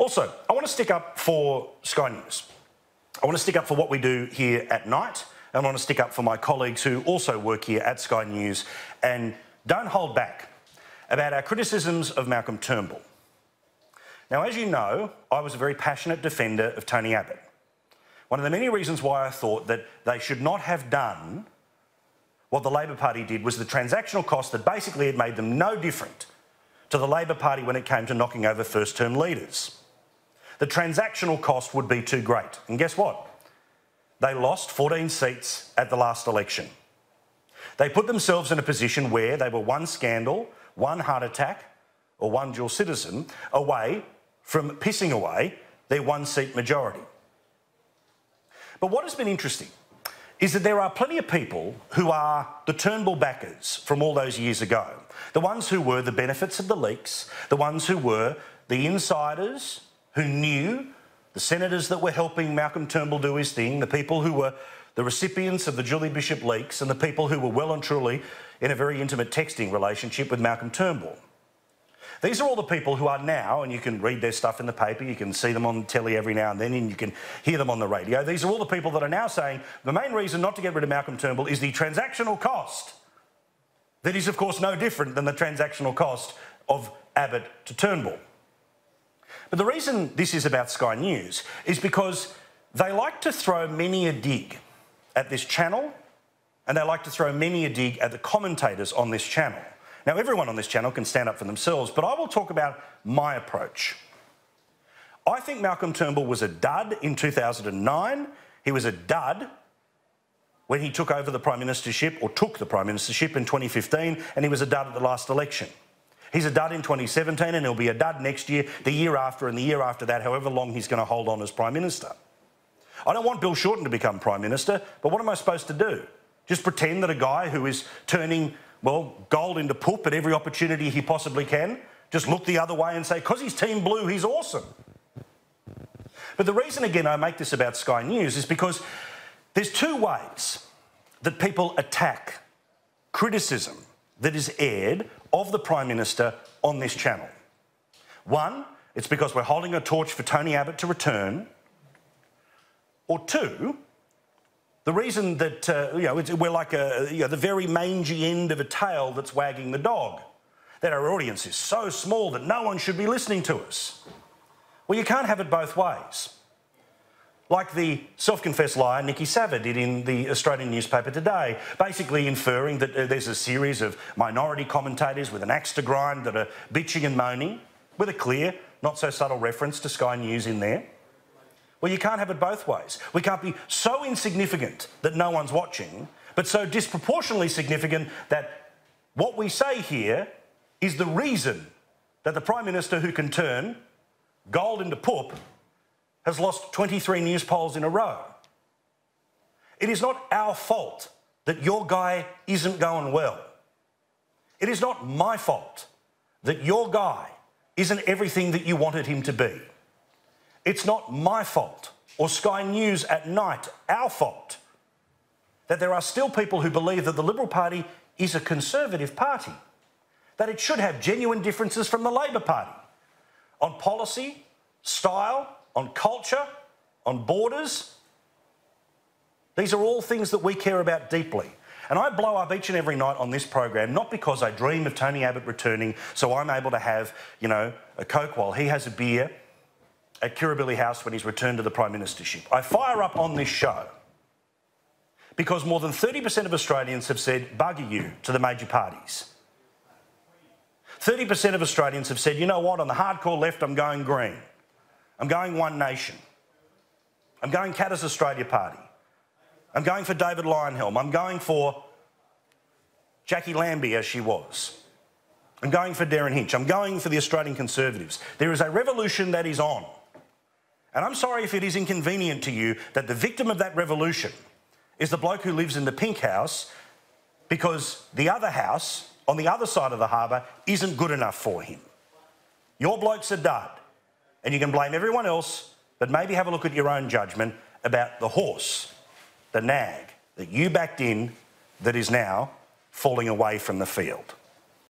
Also, I want to stick up for Sky News. I want to stick up for what we do here at night. And I want to stick up for my colleagues who also work here at Sky News and don't hold back about our criticisms of Malcolm Turnbull. Now, as you know, I was a very passionate defender of Tony Abbott. One of the many reasons why I thought that they should not have done what the Labor Party did was the transactional cost that basically had made them no different to the Labor Party when it came to knocking over first-term leaders. The transactional cost would be too great. And guess what? They lost 14 seats at the last election. They put themselves in a position where they were one scandal, one heart attack, or one dual citizen away from pissing away their one-seat majority. But what has been interesting is that there are plenty of people who are the Turnbull backers from all those years ago. The ones who were the benefits of the leaks, the ones who were the insiders who knew the senators that were helping Malcolm Turnbull do his thing, the people who were the recipients of the Julie Bishop leaks, and the people who were well and truly in a very intimate texting relationship with Malcolm Turnbull. These are all the people who are now, and you can read their stuff in the paper, you can see them on telly every now and then, and you can hear them on the radio. These are all the people that are now saying the main reason not to get rid of Malcolm Turnbull is the transactional cost. That is, of course, no different than the transactional cost of Abbott to Turnbull. But the reason this is about Sky News is because they like to throw many a dig at this channel, and they like to throw many a dig at the commentators on this channel. Now, everyone on this channel can stand up for themselves, but I will talk about my approach. I think Malcolm Turnbull was a dud in 2009. He was a dud when he took over the Prime Ministership, or took the Prime Ministership in 2015, and he was a dud at the last election. He's a dud in 2017, and he'll be a dud next year, the year after, and the year after that, however long he's going to hold on as Prime Minister. I don't want Bill Shorten to become Prime Minister, but what am I supposed to do? Just pretend that a guy who is turning, well, gold into poop at every opportunity he possibly can, just look the other way and say, because he's Team Blue, he's awesome. But the reason, again, I make this about Sky News is because there's two ways that people attack criticism that is aired of the Prime Minister on this channel. One, it's because we're holding a torch for Tony Abbott to return. Or two, the reason that, we're like the very mangy end of a tail that's wagging the dog, that our audience is so small that no one should be listening to us. Well, you can't have it both ways. Like the self-confessed liar Nikki Savva did in the Australian newspaper today, basically inferring that there's a series of minority commentators with an axe to grind that are bitching and moaning, with a clear, not so subtle reference to Sky News in there. Well, you can't have it both ways. We can't be so insignificant that no one's watching, but so disproportionately significant that what we say here is the reason that the Prime Minister who can turn gold into poop has lost 23 news polls in a row. It is not our fault that your guy isn't going well. It is not my fault that your guy isn't everything that you wanted him to be. It's not my fault, or Sky News at night, our fault, that there are still people who believe that the Liberal Party is a conservative party, that it should have genuine differences from the Labor Party on policy, style, on culture, on borders. These are all things that we care about deeply. And I blow up each and every night on this program, not because I dream of Tony Abbott returning so I'm able to have, a Coke while he has a beer at Kirribilli House when he's returned to the Prime Ministership. I fire up on this show because more than 30% of Australians have said, bugger you, to the major parties. 30% of Australians have said, you know what, on the hardcore left, I'm going green. I'm going One Nation. I'm going Katter's Australia Party. I'm going for David Leyonhjelm. I'm going for Jackie Lambie as she was. I'm going for Darren Hinch. I'm going for the Australian Conservatives. There is a revolution that is on. And I'm sorry if it is inconvenient to you that the victim of that revolution is the bloke who lives in the pink house because the other house on the other side of the harbour isn't good enough for him. Your bloke's a dud. And you can blame everyone else, but maybe have a look at your own judgment about the horse, the nag, that you backed in that is now falling away from the field.